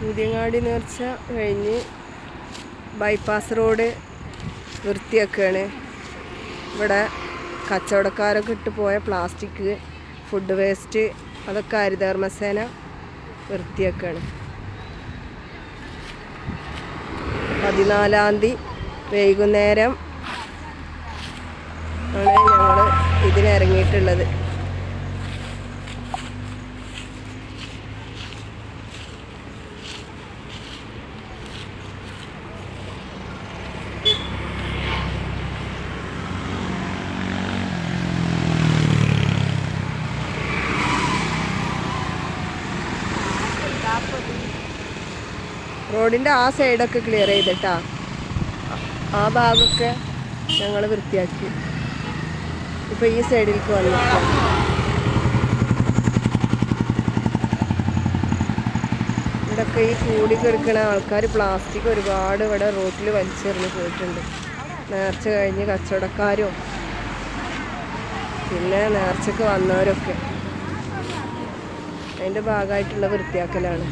പുതിയങ്ങാടി നേർച്ച കഴിഞ്ഞ് bypass road വൃത്തിയാക്കുകയാണ്. ഇവിടെ കച്ചവടക്കാരൊക്കെ ഇട്ട് പോയ പ്ലാസ്റ്റിക്, ഫുഡ് വേസ്റ്റ് അതൊക്കെ ഹരിതകർമ്മസേന വൃത്തിയാക്കുകയാണ്. 14-ാം തീയതി വൈകുന്നേരം ആണ് ഞങ്ങൾ ഇതിനിറങ്ങിയിട്ടുള്ളത്. റോഡിൻ്റെ ആ സൈഡൊക്കെ ക്ലിയർ ചെയ്തിട്ടാ, ആ ഭാഗമൊക്കെ ഞങ്ങൾ വൃത്തിയാക്കി. ഇപ്പോൾ ഈ സൈഡിലേക്ക് വന്നിട്ട് ഇവിടെയൊക്കെ ഈ കൂടി കിടക്കുന്ന ആൾക്കാർ പ്ലാസ്റ്റിക് ഒരുപാട് ഇവിടെ റോട്ടിൽ വലിച്ചെറിഞ്ഞ് പോയിട്ടുണ്ട്. നേർച്ച കഴിഞ്ഞ് കച്ചവടക്കാരും പിന്നെ നേർച്ചക്ക് വന്നവരൊക്കെ അതിൻ്റെ ഭാഗമായിട്ടുള്ള വൃത്തിയാക്കലാണ്.